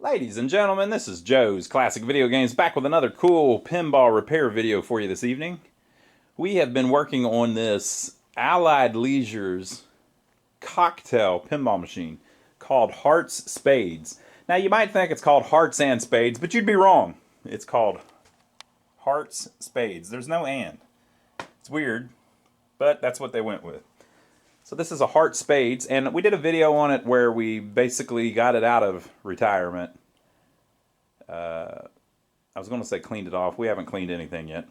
Ladies and gentlemen, this is Joe's Classic Video Games back with another cool pinball repair video for you this evening. We have been working on this Allied Leisure's cocktail pinball machine called Hearts Spades. Now you might think it's called Hearts and Spades, but you'd be wrong. It's called Hearts Spades. There's no and. It's weird, but that's what they went with. So this is a Heart Spades, and we did a video on it where we basically got it out of retirement. I was going to say cleaned it off. We haven't cleaned anything yet.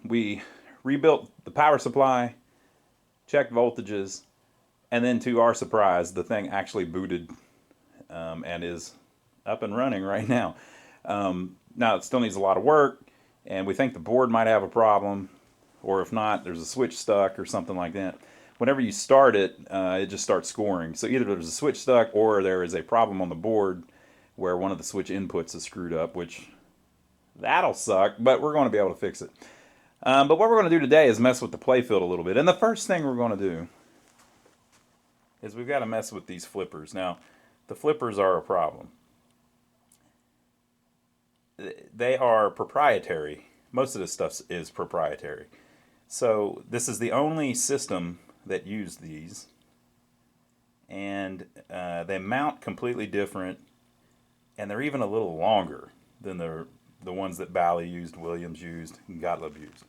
We rebuilt the power supply, checked voltages, and then to our surprise, the thing actually booted and is up and running right now. Now it still needs a lot of work, and we think the board might have a problem, or if not, there's a switch stuck or something like that. Whenever you start it, it just starts scoring. So either there's a switch stuck or there is a problem on the board where one of the switch inputs is screwed up, which that'll suck, but we're going to be able to fix it. But what we're going to do today is mess with the playfield a little bit. And the first thing we're going to do is we've got to mess with these flippers. Now, the flippers are a problem. They are proprietary. Most of this stuff is proprietary. So this is the only system that use these, and they mount completely different, and they're even a little longer than the ones that Bally used, Williams used, and Gottlieb used.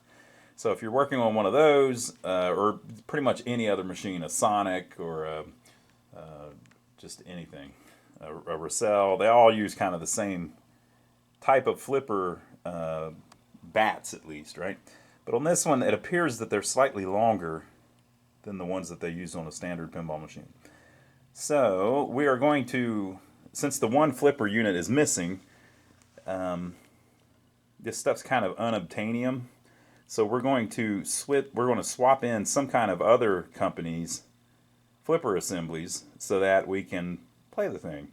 So if you're working on one of those, or pretty much any other machine, a Sonic or just anything, a Russell, they all use kind of the same type of flipper bats at least, right? But on this one, it appears that they're slightly longer than the ones that they use on a standard pinball machine. So we are going to, since the one flipper unit is missing, this stuff's kind of unobtainium. So we're going to swap in some kind of other company's flipper assemblies so that we can play the thing.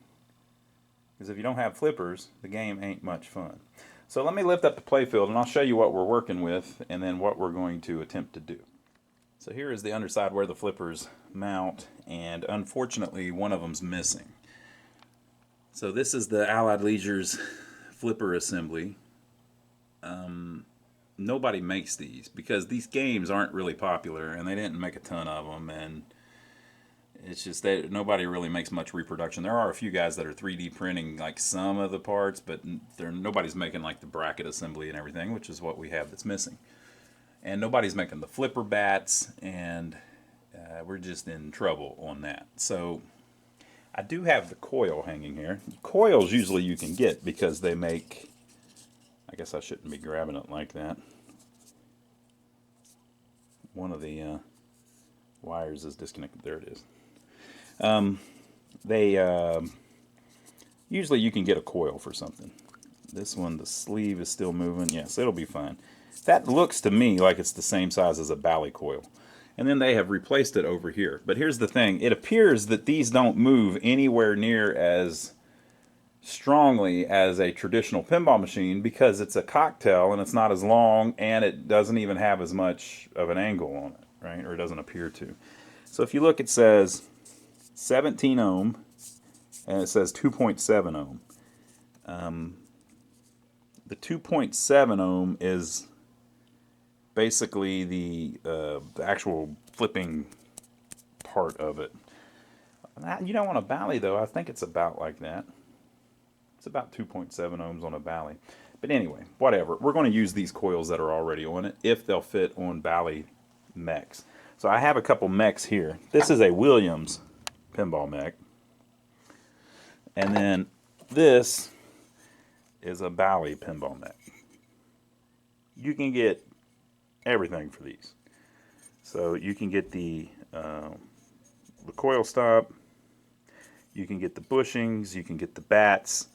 Because if you don't have flippers, the game ain't much fun. So let me lift up the playfield and I'll show you what we're working with and then what we're going to attempt to do. So here is the underside where the flippers mount, and unfortunately one of them's missing. So this is the Allied Leisure's flipper assembly. Nobody makes these because these games aren't really popular and they didn't make a ton of them, and it's just that nobody really makes much reproduction. There are a few guys that are 3D printing like some of the parts, but nobody's making like the bracket assembly and everything, which is what we have that's missing. And nobody's making the flipper bats, and we're just in trouble on that. So I do have the coil hanging here. Coils usually you can get because they make, I guess I shouldn't be grabbing it like that. One of the wires is disconnected. There it is. Usually you can get a coil for something. This one, the sleeve is still moving. Yes, it'll be fine. That looks to me like it's the same size as a Bally coil. And then they have replaced it over here. But here's the thing. It appears that these don't move anywhere near as strongly as a traditional pinball machine because it's a cocktail and it's not as long and it doesn't even have as much of an angle on it, right? Or it doesn't appear to. So if you look, it says 17 ohm and it says 2.7 ohm. The 2.7 ohm is basically the actual flipping part of it. You don't want a Bally though. I think it's about like that. It's about 2.7 ohms on a Bally. But anyway, whatever. We're going to use these coils that are already on it if they'll fit on Bally mechs. So I have a couple mechs here. This is a Williams pinball mech. And then this is a Bally pinball mech. You can get everything for these. So you can get the coil stop, you can get the bushings, you can get the bats,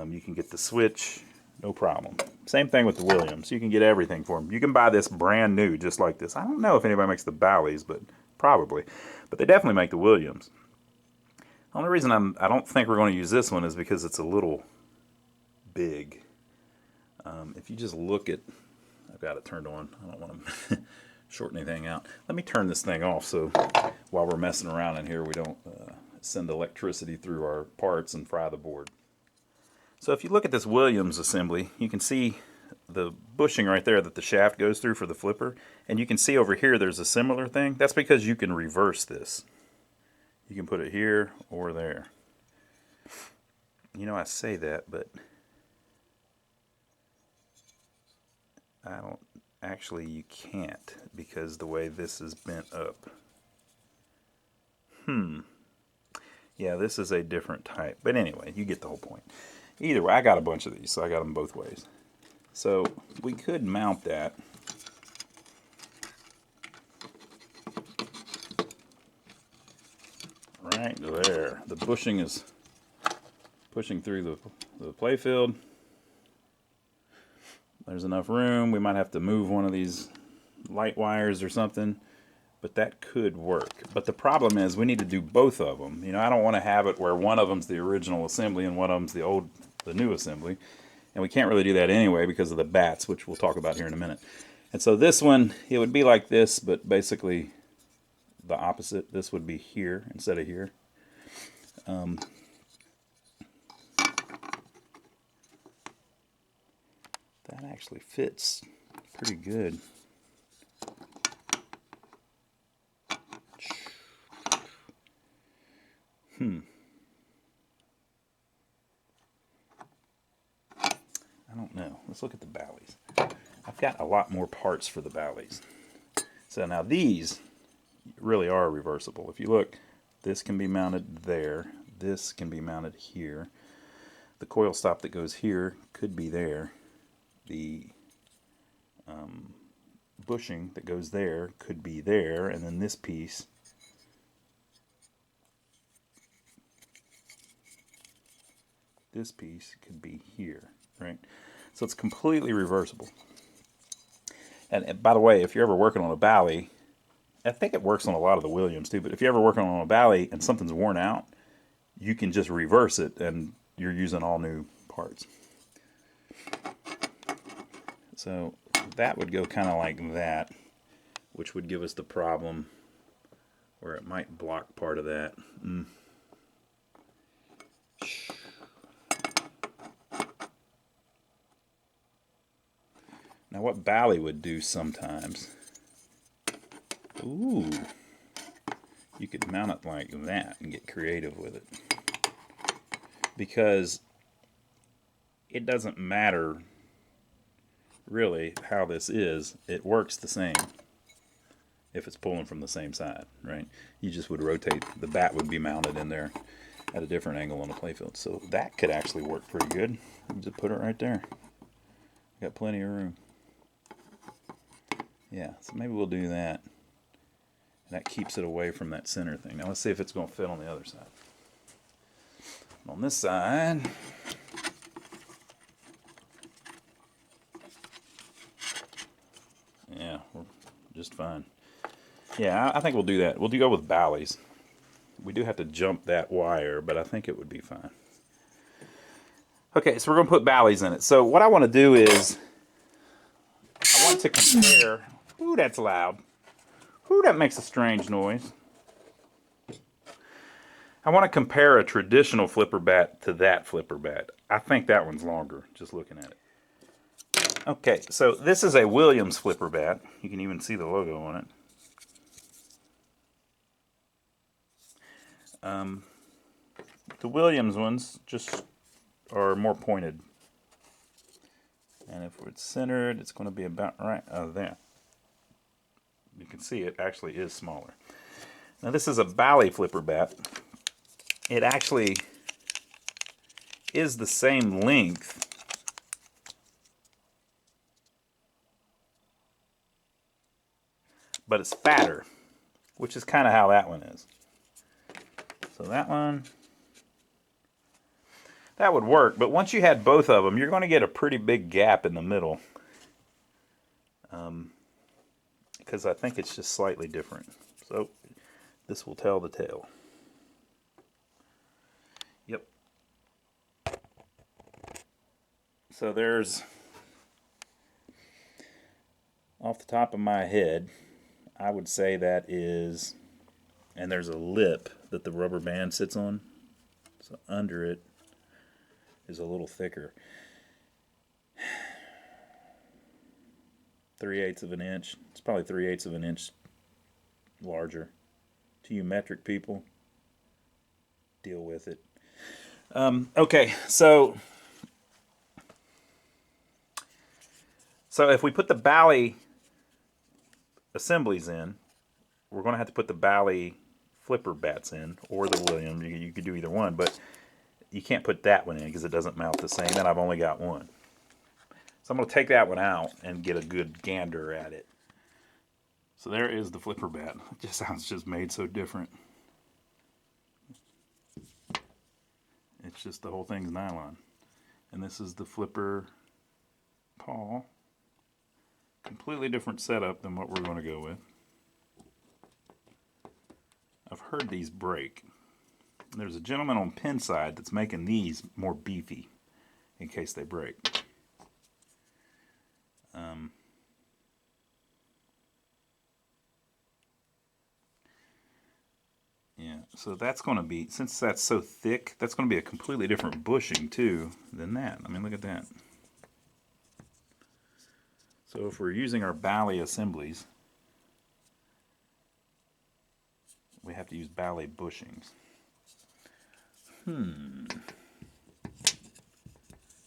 you can get the switch, no problem. Same thing with the Williams. You can get everything for them. You can buy this brand new just like this. I don't know if anybody makes the Bally's, but probably. But they definitely make the Williams. The only reason I don't think we're going to use this one is because it's a little big. If you just look at, I've got it turned on. I don't want to shorten anything out. Let me turn this thing off so while we're messing around in here we don't send electricity through our parts and fry the board. So if you look at this Williams assembly, you can see the bushing right there that the shaft goes through for the flipper, and you can see over here there's a similar thing. That's because you can reverse this. You can put it here or there. You know, I say that, but I don't actually, you can't, because the way this is bent up. Yeah, this is a different type, but anyway, you get the whole point. Either way, I got a bunch of these, so I got them both ways. So we could mount that. Right there. The bushing is pushing through the playfield. There's enough room. We might have to move one of these light wires or something, but that could work. But the problem is we need to do both of them. You know, I don't want to have it where one of them's the original assembly and one of them's the new assembly. And we can't really do that anyway because of the bats, which we'll talk about here in a minute. And so this one, it would be like this, but basically the opposite. This would be here instead of here. That actually fits pretty good. I don't know. Let's look at the Bally's. I've got a lot more parts for the Bally's. So now these really are reversible. If you look, this can be mounted there. This can be mounted here. The coil stop that goes here could be there. The bushing that goes there could be there, and then this piece could be here, right? So it's completely reversible. And by the way, if you're ever working on a Bally, I think it works on a lot of the Williams too, but if you're ever working on a Bally and something's worn out, you can just reverse it and you're using all new parts. So that would go kind of like that, which would give us the problem where it might block part of that. Now what Bally would do sometimes, ooh, you could mount it like that and get creative with it. Because it doesn't matter really how this is, it works the same if it's pulling from the same side, right? You just would rotate, the bat would be mounted in there at a different angle on the playfield. So that could actually work pretty good. Just put it right there. Got plenty of room. Yeah, so maybe we'll do that. And that keeps it away from that center thing. Now let's see if it's going to fit on the other side. On this side, yeah, we're just fine. Yeah, I think we'll do that. We'll go with Bally's. We do have to jump that wire, but I think it would be fine. Okay, so we're going to put Bally's in it. So what I want to do is, I want to compare. Ooh, that's loud. Ooh, that makes a strange noise. I want to compare a traditional flipper bat to that flipper bat. I think that one's longer, just looking at it. Okay, so this is a Williams flipper bat. You can even see the logo on it. The Williams ones just are more pointed. And if it's centered, it's going to be about right there. You can see it actually is smaller. Now this is a Bally flipper bat. It actually is the same length, but it's fatter, which is kind of how that one is. So that one, that would work, but once you had both of them, you're going to get a pretty big gap in the middle, because I think it's just slightly different. So this will tell the tale. Yep. So there's, off the top of my head, I would say that is, and there's a lip that the rubber band sits on. So under it is a little thicker. 3/8 of an inch. It's probably 3/8 of an inch larger. To you metric people, deal with it. Okay, so if we put the Bally assemblies in, we're going to have to put the Bally flipper bats in, or the William. You could do either one, but you can't put that one in because it doesn't mount the same, and I've only got one. So I'm going to take that one out and get a good gander at it. So there is the flipper bat. It just sounds just made so different. It's just the whole thing's nylon. And this is the flipper pawl. Completely different setup than what we're going to go with. I've heard these break. There's a gentleman on Pinside that's making these more beefy in case they break. Yeah, so that's going to be, since that's so thick, that's going to be a completely different bushing too than that. I mean, look at that. So if we're using our Bally assemblies, we have to use Bally bushings.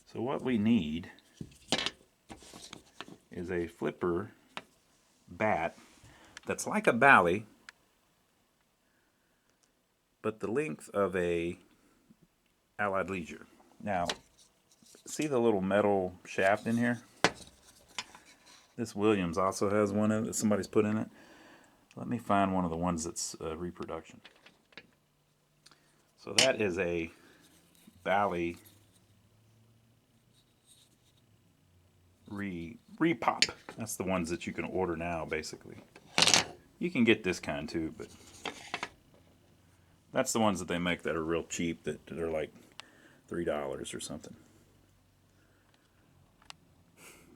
So what we need is a flipper bat that's like a Bally, but the length of a Allied Leisure. Now, see the little metal shaft in here? This Williams also has one that somebody's put in it. Let me find one of the ones that's reproduction. So that is a Bally repop. That's the ones that you can order now, basically. You can get this kind too, but that's the ones that they make that are real cheap, that are like $3 or something.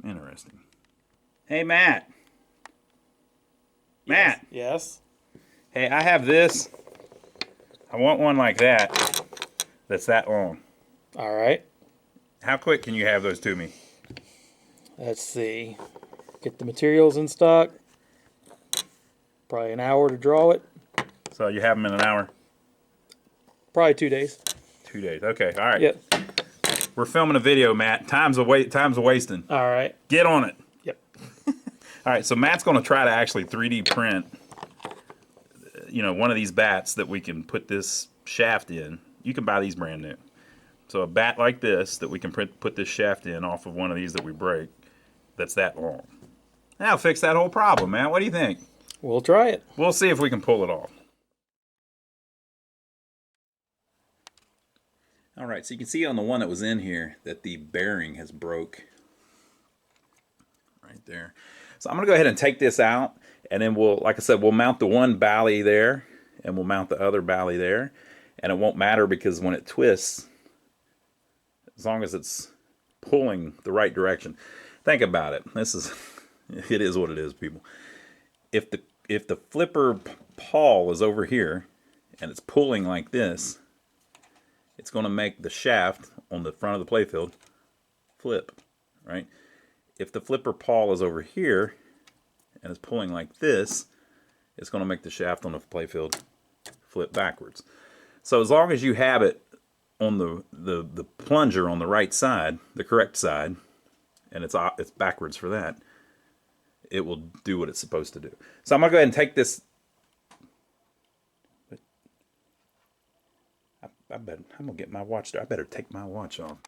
Interesting. Hey, Matt. Matt. Yes. Hey, I have this. I want one like that. That's that long. All right. How quick can you have those to me? Let's see. Get the materials in stock. Probably an hour to draw it. So you have them in an hour? Probably 2 days. 2 days. Okay. All right. Yep. We're filming a video, Matt. Time's a wasting. All right. Get on it. Yep. All right. So Matt's going to try to actually 3D print, one of these bats that we can put this shaft in. You can buy these brand new. So a bat like this that we can put this shaft in off of one of these that we break, that's that long. That'll fix that whole problem, man. What do you think? We'll try it. We'll see if we can pull it off. All right, so you can see on the one that was in here that the bearing has broke right there. So I'm going to go ahead and take this out, and then like I said, we'll mount the one Bally there, and we'll mount the other Bally there, and it won't matter because when it twists, as long as it's pulling the right direction. Think about it. It is what it is, people. If the flipper pawl is over here and it's pulling like this, it's going to make the shaft on the front of the playfield flip, right? If the flipper pawl is over here and it's pulling like this, it's going to make the shaft on the playfield flip backwards. So as long as you have it on the plunger on the right side, the correct side, and it's backwards for that, it will do what it's supposed to do. So I'm going to go ahead and take this. I'm going to get my watch. I better take my watch off.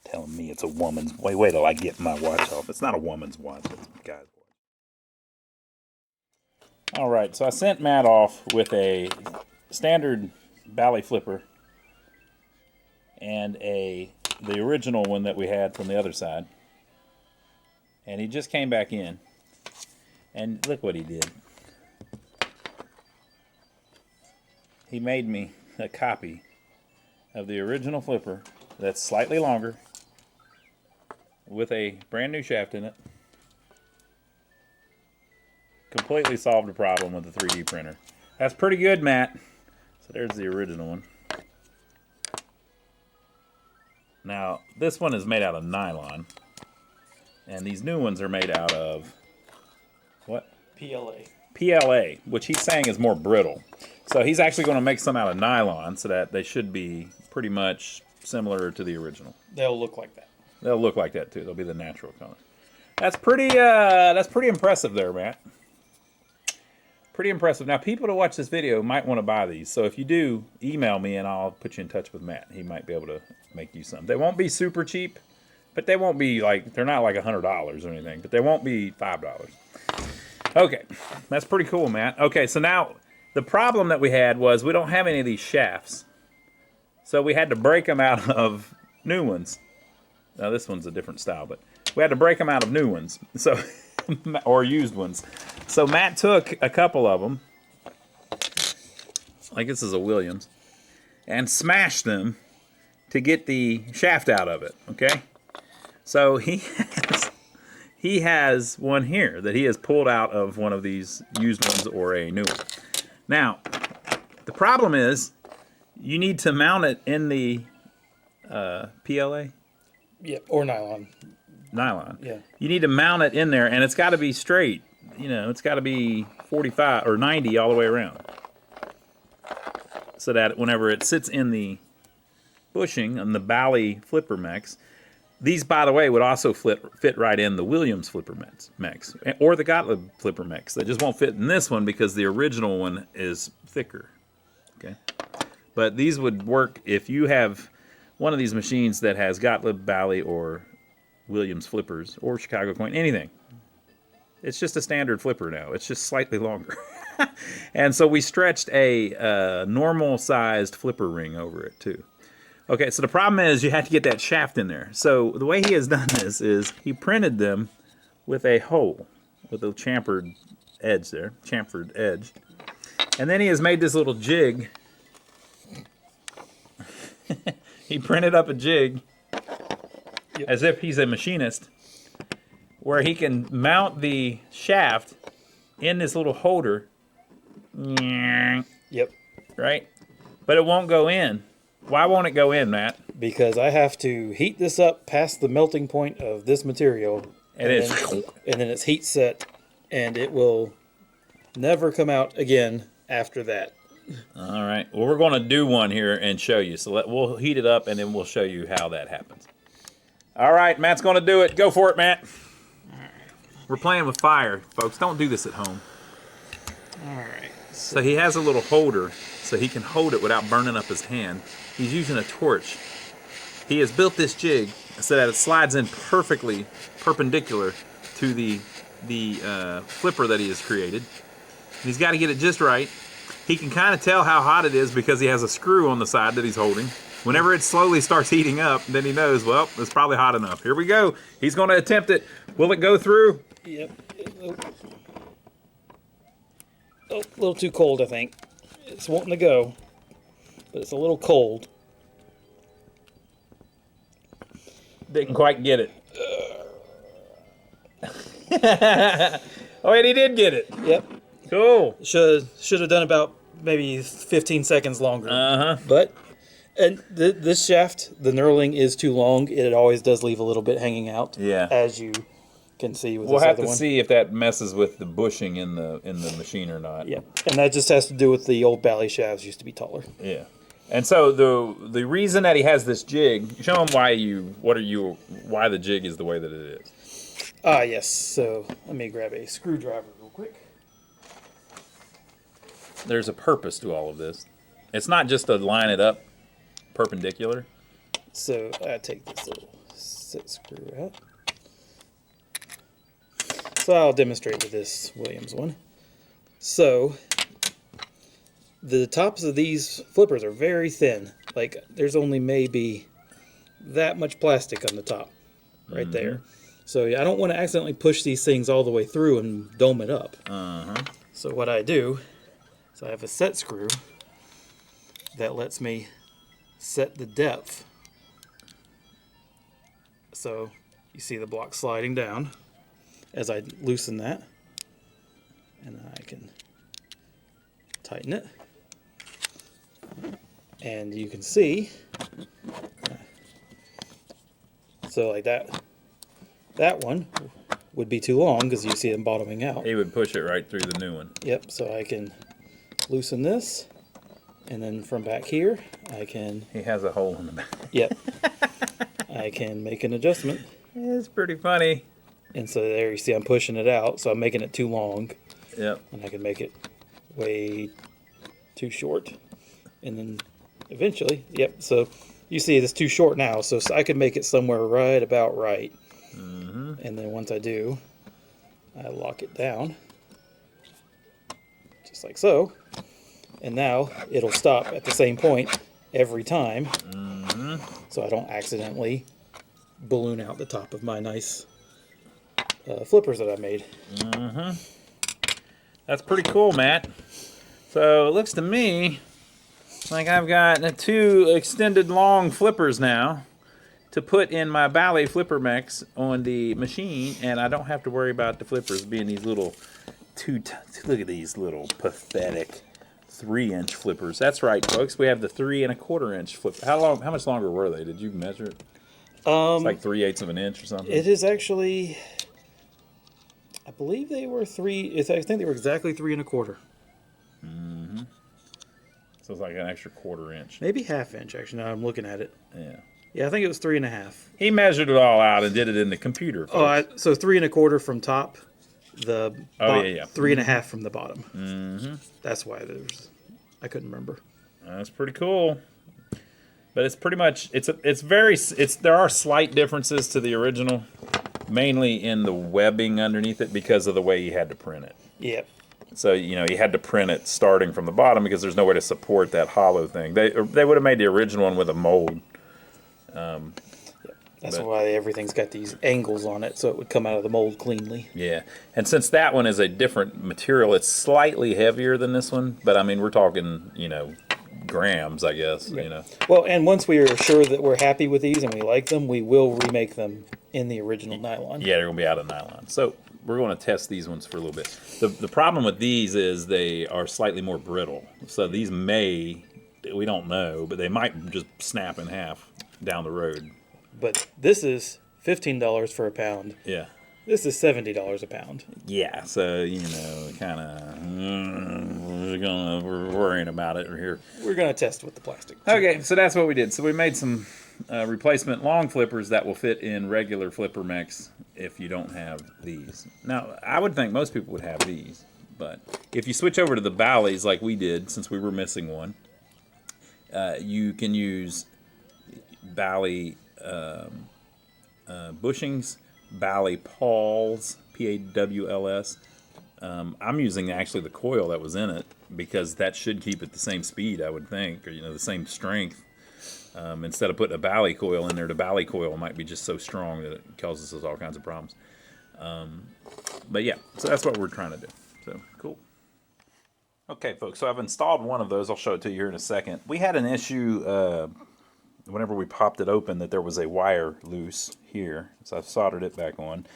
Telling me it's a woman's. Wait till I get my watch off. It's not a woman's watch. It's a guy's watch. All right, so I sent Matt off with a standard Bally flipper and the original one that we had from the other side. And he just came back in. And look what he did. He made me a copy of the original flipper that's slightly longer with a brand new shaft in it. Completely solved the problem with the 3D printer. That's pretty good, Matt. So there's the original one. Now, this one is made out of nylon. And these new ones are made out of, what? PLA. PLA, which he's saying is more brittle. So he's actually going to make some out of nylon so that they should be pretty much similar to the original. They'll look like that. They'll look like that too. They'll be the natural color. That's pretty impressive there, Matt. Pretty impressive. Now, people to watch this video might want to buy these. So if you do, email me and I'll put you in touch with Matt. He might be able to make you some. They won't be super cheap, but they won't be like, they're not like $100 or anything, but they won't be $5. Okay, that's pretty cool, Matt. Okay, so now the problem that we had was we don't have any of these shafts. So we had to break them out of new ones. Now this one's a different style, but we had to break them out of new ones. So, or used ones. So Matt took a couple of them, like this is a Williams, and smashed them to get the shaft out of it, okay? So he has one here that he has pulled out of one of these used ones or a new one. Now, the problem is you need to mount it in the PLA? Yeah, or nylon. Nylon. Yeah. You need to mount it in there, and it's got to be straight. You know, it's got to be 45 or 90 all the way around. So that whenever it sits in the bushing on the Bally flipper mechs, these, by the way, would also fit right in the Williams flipper mechs or the Gottlieb flipper mechs. They just won't fit in this one because the original one is thicker. Okay, but these would work if you have one of these machines that has Gottlieb, Bally, or Williams flippers, or Chicago coin, anything. It's just a standard flipper now. It's just slightly longer. And so we stretched a normal-sized flipper ring over it, too. Okay, so the problem is you have to get that shaft in there. So the way he has done this is he printed them with a hole, with a chamfered edge there, chamfered edge. And then he has made this little jig. He printed up a jig, as if he's a machinist, where he can mount the shaft in this little holder. Yep. Right? But it won't go in. Why won't it go in, Matt? Because I have to heat this up past the melting point of this material. And then it's heat set, and it will never come out again after that. All right. Well, we're going to do one here and show you. So we'll heat it up, and then we'll show you how that happens. All right, Matt's going to do it. Go for it, Matt. We're playing with fire, folks. Don't do this at home. All right. So he has a little holder so he can hold it without burning up his hand. He's using a torch. He has built this jig so that it slides in perfectly perpendicular to the flipper that he has created. And he's got to get it just right. He can kind of tell how hot it is because he has a screw on the side that he's holding. Whenever it slowly starts heating up, then he knows, well, it's probably hot enough. Here we go. He's going to attempt it. Will it go through? Yep. Oh, a little too cold, I think. It's wanting to go, but it's a little cold. Didn't quite get it. Oh, and he did get it. Yep. Cool. Should have done about maybe 15 seconds longer. But this shaft, the knurling is too long. It always does leave a little bit hanging out. Yeah. As you can see with We'll this have other to one. see if that messes with the bushing in the machine or not. Yeah, and that just has to do with the old Bally shafts used to be taller. Yeah. And so the reason that he has this jig, show him why the jig is the way that it is. Ah, yes. So let me grab a screwdriver real quick. There's a purpose to all of this. It's not just to line it up perpendicular. So I take this little set screw out. So I'll demonstrate with this Williams one. So the tops of these flippers are very thin. Like there's only maybe that much plastic on the top, right there. So I don't want to accidentally push these things all the way through and dome it up. So what I do is I have a set screw that lets me set the depth. So you see the block sliding down as I loosen that. and I can tighten it. And you can see, so like that one would be too long because you see them bottoming out. He would push it right through the new one. Yep, so I can loosen this, and then from back here, I can... He has a hole in the back. Yep. I can make an adjustment. It's pretty funny. And so there you see I'm pushing it out, so I'm making it too long. Yep. And I can make it way too short. And then eventually, yep, so you see it's too short now, so I can make it somewhere right about right. Mm-hmm. And then once I do, I lock it down, just like so. And now it'll stop at the same point every time, so I don't accidentally balloon out the top of my nice flippers that I made. That's pretty cool, Matt. So it looks to me like I've got 2 extended long flippers now to put in my ballet flipper mechs on the machine, and I don't have to worry about the flippers being these little look at these little pathetic 3-inch flippers. That's right, folks. We have the 3 1/4 inch flip. How much longer were they? Did you measure it? It's like 3/8 of an inch or something. It is actually, I believe they were 3. I think they were exactly 3 1/4. So it's like an extra 1/4 inch. Maybe 1/2 inch. Actually, now I'm looking at it. Yeah. Yeah, I think it was 3 1/2. He measured it all out and did it in the computer. Folks. So 3 1/4 from top. The 3 1/2 from the bottom. That's why I couldn't remember. That's pretty cool. But it's pretty much there are slight differences to the original, mainly in the webbing underneath it because of the way you had to print it. Yep. So you had to print it starting from the bottom because there's no way to support that hollow thing. They would have made the original one with a mold. That's why everything's got these angles on it, so it would come out of the mold cleanly. Yeah, and since that one is a different material, it's slightly heavier than this one. But I mean, we're talking, grams, I guess. Right. Well, and once we are sure that we're happy with these and we like them, we will remake them in the original nylon. Yeah, they're gonna be out of nylon. So we're going to test these ones for a little bit. The problem with these is they are slightly more brittle. So these we don't know, but they might just snap in half down the road. But this is $15 for a pound. Yeah. This is $70 a pound. Yeah, so, kind of, we're worrying about it here. We're going to test with the plastic. Okay, so that's what we did. So we made some replacement long flippers that will fit in regular flipper mechs if you don't have these. Now, I would think most people would have these, but if you switch over to the Bally's like we did, since we were missing one, you can use Bally bushings, Bally pawls, Pawls. I'm using actually the coil that was in it because that should keep it the same speed, I would think, or the same strength. Instead of putting a Bally coil in there, the Bally coil might be just so strong that it causes us all kinds of problems. But yeah, so that's what we're trying to do. So cool. Okay, folks, so I've installed one of those. I'll show it to you here in a second. We had an issue whenever we popped it open that there was a wire loose here, so I've soldered it back on.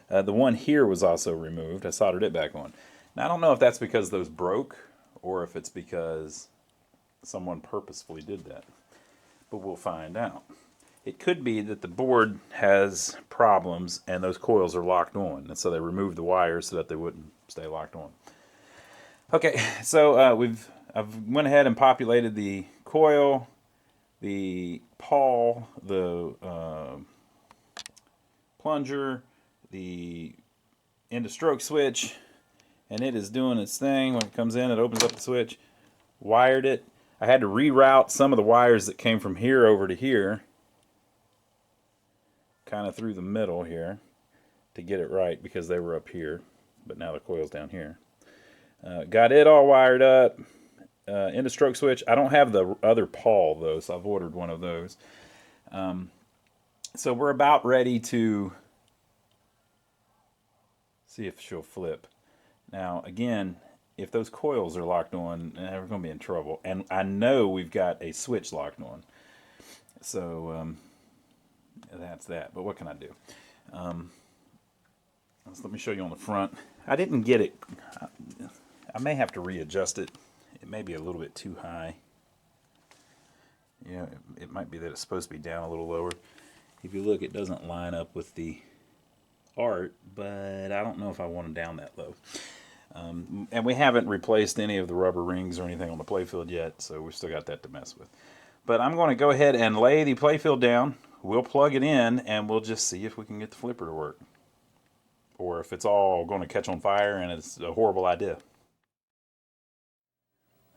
The one here was also removed. I soldered it back on. Now, I don't know if that's because those broke or if it's because someone purposefully did that, but we'll find out. It could be that the board has problems and those coils are locked on, and so they removed the wires so that they wouldn't stay locked on. Okay, so I've went ahead and populated the coil, the pawl, the plunger, the end of stroke switch, and it is doing its thing. When it comes in, it opens up the switch. Wired it. I had to reroute some of the wires that came from here over to here, kind of through the middle here, to get it right because they were up here, but now the coil's down here. Got it all wired up. End of stroke switch. I don't have the other pawl though, so I've ordered one of those. So we're about ready to see if she'll flip. Now again, if those coils are locked on, we're going to be in trouble. And I know we've got a switch locked on. So that's that. But what can I do? Let me show you on the front. I didn't get it. I may have to readjust it. It may be a little bit too high. Yeah, it might be that it's supposed to be down a little lower. If you look, it doesn't line up with the art, but I don't know if I want them down that low. And we haven't replaced any of the rubber rings or anything on the playfield yet, so we've still got that to mess with. But I'm going to go ahead and lay the playfield down. We'll plug it in, and we'll just see if we can get the flipper to work. Or if it's all going to catch on fire and it's a horrible idea.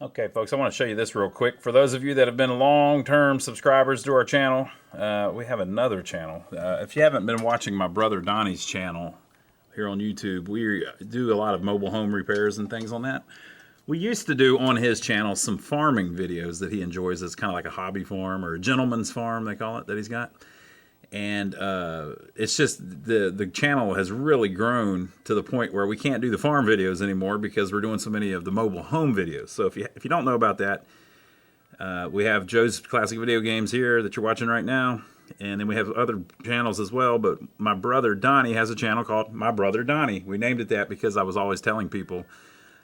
Okay, folks, I want to show you this real quick. For those of you that have been long-term subscribers to our channel, we have another channel. If you haven't been watching my brother Donnie's channel here on YouTube, we do a lot of mobile home repairs and things on that. We used to do on his channel some farming videos that he enjoys. It's kind of like a hobby farm or a gentleman's farm, they call it, that he's got. And it's just the channel has really grown to the point where we can't do the farm videos anymore because we're doing so many of the mobile home videos. So if you don't know about that, we have Joe's Classic Video Games here that you're watching right now. And then we have other channels as well. But my brother Donnie has a channel called My Brother Donnie. We named it that because I was always telling people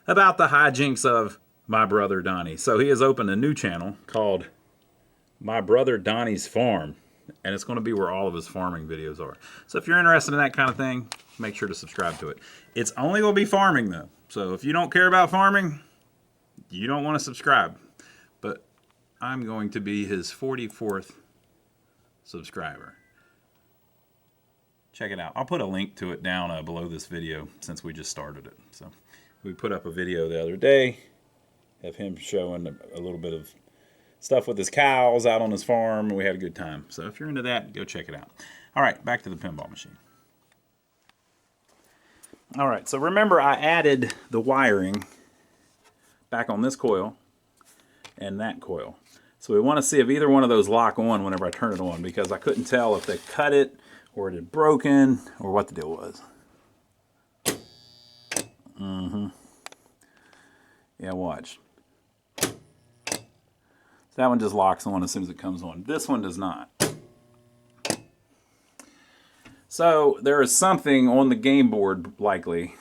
about the hijinks of My Brother Donnie. So he has opened a new channel called My Brother Donnie's Farm. And it's going to be where all of his farming videos are. So if you're interested in that kind of thing, make sure to subscribe to it. It's only going to be farming, though. So if you don't care about farming, you don't want to subscribe. But I'm going to be his 44th subscriber. Check it out. I'll put a link to it down below this video since we just started it. So we put up a video the other day of him showing a little bit of stuff with his cows out on his farm, and we had a good time. So if you're into that, go check it out. All right, back to the pinball machine. All right, so remember I added the wiring back on this coil and that coil. So we want to see if either one of those lock on whenever I turn it on, because I couldn't tell if they cut it or it had broken or what the deal was. Yeah, watch. That one just locks on as soon as it comes on. This one does not. So there is something on the game board likely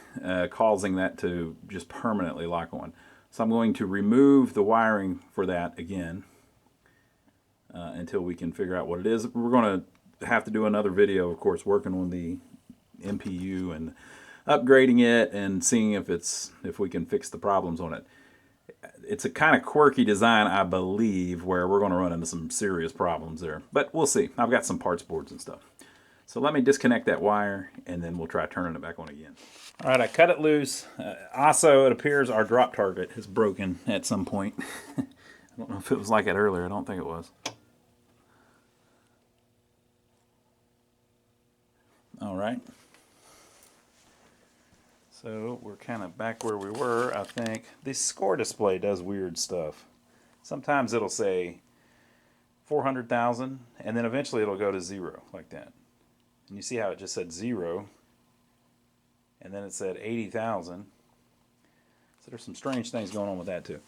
causing that to just permanently lock on. So I'm going to remove the wiring for that again until we can figure out what it is. We're going to have to do another video, of course, working on the MPU and upgrading it and seeing if we can fix the problems on it. It's a kind of quirky design, I believe, where we're going to run into some serious problems there. But we'll see. I've got some parts boards and stuff. So let me disconnect that wire, and then we'll try turning it back on again. All right, I cut it loose. Also, it appears our drop target has broken at some point. I don't know if it was like that earlier. I don't think it was. All right. So we're kind of back where we were, I think. The score display does weird stuff. Sometimes it'll say 400,000, and then eventually it'll go to 0, like that. And you see how it just said 0, and then it said 80,000. So there's some strange things going on with that too.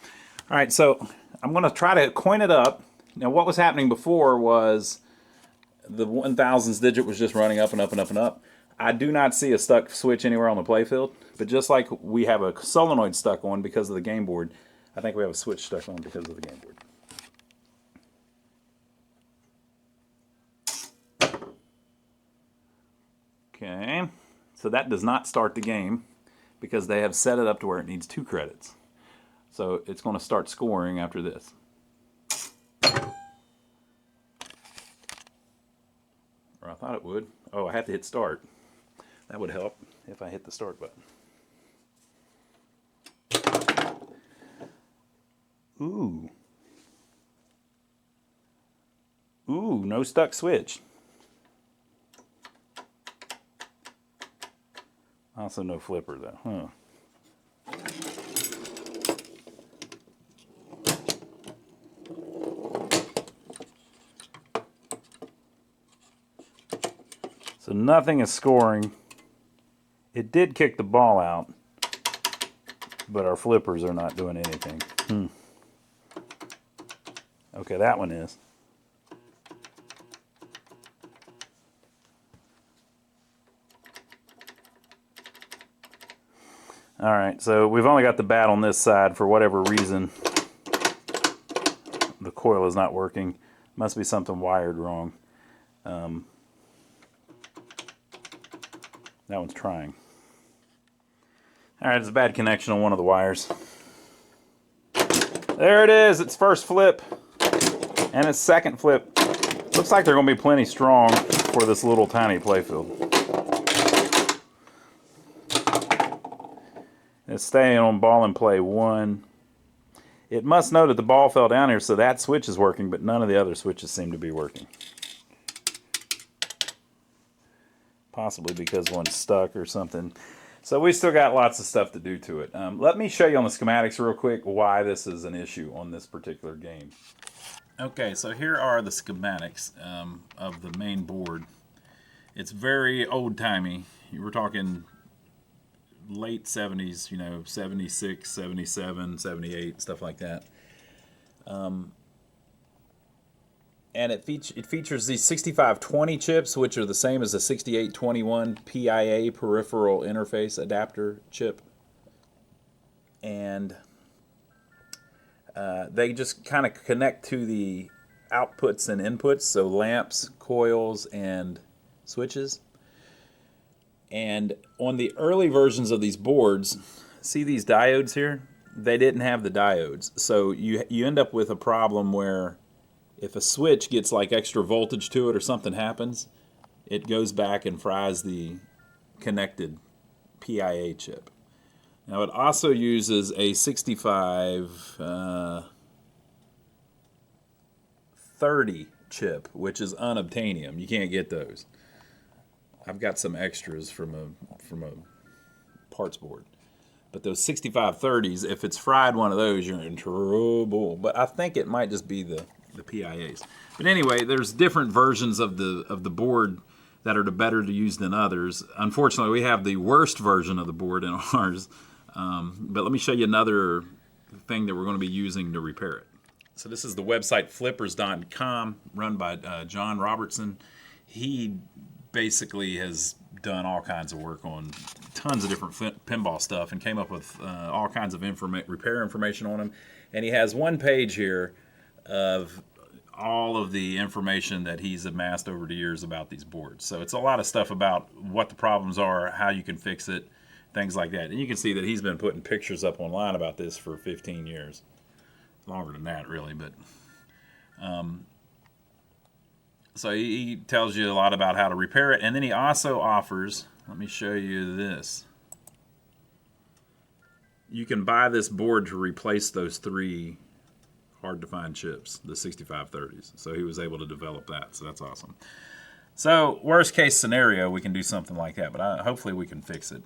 All right, so I'm going to try to coin it up. Now what was happening before was the 1000s digit was just running up and up and up and up. I do not see a stuck switch anywhere on the playfield, but just like we have a solenoid stuck on because of the game board, I think we have a switch stuck on because of the game board. Okay, so that does not start the game because they have set it up to where it needs 2 credits. So it's going to start scoring after this. Or I thought it would. Oh, I have to hit start. That would help if I hit the start button. Ooh. Ooh, no stuck switch. Also no flipper though, huh? So nothing is scoring. It did kick the ball out, but our flippers are not doing anything. Okay, that one is. All right, so we've only got the bat on this side. For whatever reason, the coil is not working. Must be something wired wrong. That one's trying. All right, it's a bad connection on one of the wires. There it is, its first flip and its second flip. Looks like they're going to be plenty strong for this little tiny playfield. It's staying on ball and play 1. It must know that the ball fell down here, so that switch is working, but none of the other switches seem to be working. Possibly because one's stuck or something. So we still got lots of stuff to do to it. Let me show you on the schematics real quick why this is an issue on this particular game. Okay, so here are the schematics of the main board. It's very old-timey. You were talking late 70s, you know, 76, 77, 78, stuff like that. And it features these 6520 chips, which are the same as the 6821 PIA peripheral interface adapter chip. And they just kind of connect to the outputs and inputs, so lamps, coils, and switches. And on the early versions of these boards, see these diodes here? They didn't have the diodes. So you end up with a problem where if a switch gets like extra voltage to it or something happens, it goes back and fries the connected PIA chip. Now it also uses a 6530 chip, which is unobtainium. You can't get those. I've got some extras from a parts board. But those 6530s, if it's fried one of those, you're in trouble. But I think it might just be the PIAs. But anyway, there's different versions of the board that are better to use than others. Unfortunately, we have the worst version of the board in ours. But let me show you another thing that we're going to be using to repair it. So this is the website flippers.com, run by John Robertson. He basically has done all kinds of work on tons of different pinball stuff and came up with all kinds of repair information on them. And he has one page here of all of the information that he's amassed over the years about these boards. So it's a lot of stuff about what the problems are, how you can fix it, things like that. And you can see that he's been putting pictures up online about this for 15 years. Longer than that, really, but so he tells you a lot about how to repair it. And then he also offers, let me show you this. You can buy this board to replace those 3 hard to find chips, the 6530s. So he was able to develop that, so that's awesome. So worst case scenario, we can do something like that, but hopefully we can fix it.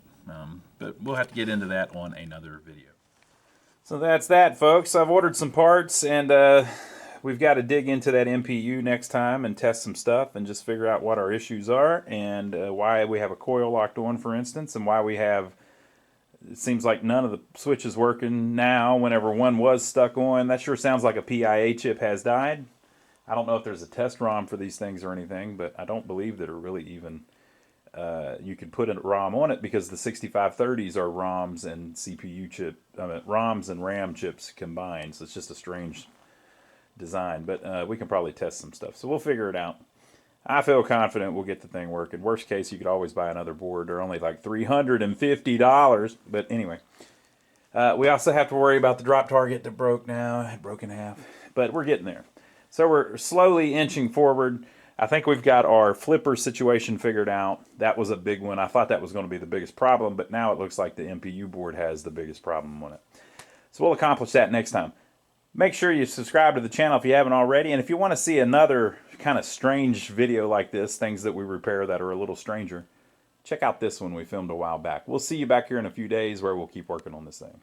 But we'll have to get into that on another video. So that's that, folks. I've ordered some parts, and we've got to dig into that MPU next time and test some stuff and just figure out what our issues are and why we have a coil locked on, for instance, and why we have, it seems like none of the switches working now whenever one was stuck on. That sure sounds like a PIA chip has died. I don't know if there's a test ROM for these things or anything, but I don't believe that are really even you could put a ROM on it, because the 6530s are ROMs and CPU chip, ROMs and RAM chips combined. So it's just a strange design, but we can probably test some stuff. So we'll figure it out. I feel confident we'll get the thing working. Worst case, you could always buy another board. They're only like $350. But anyway, we also have to worry about the drop target that broke now. It broke in half, but we're getting there. So we're slowly inching forward. I think we've got our flipper situation figured out. That was a big one. I thought that was going to be the biggest problem, but now it looks like the MPU board has the biggest problem on it. So we'll accomplish that next time. Make sure you subscribe to the channel if you haven't already, and if you want to see another kind of strange video like this, things that we repair that are a little stranger, check out this one we filmed a while back. We'll see you back here in a few days where we'll keep working on this thing.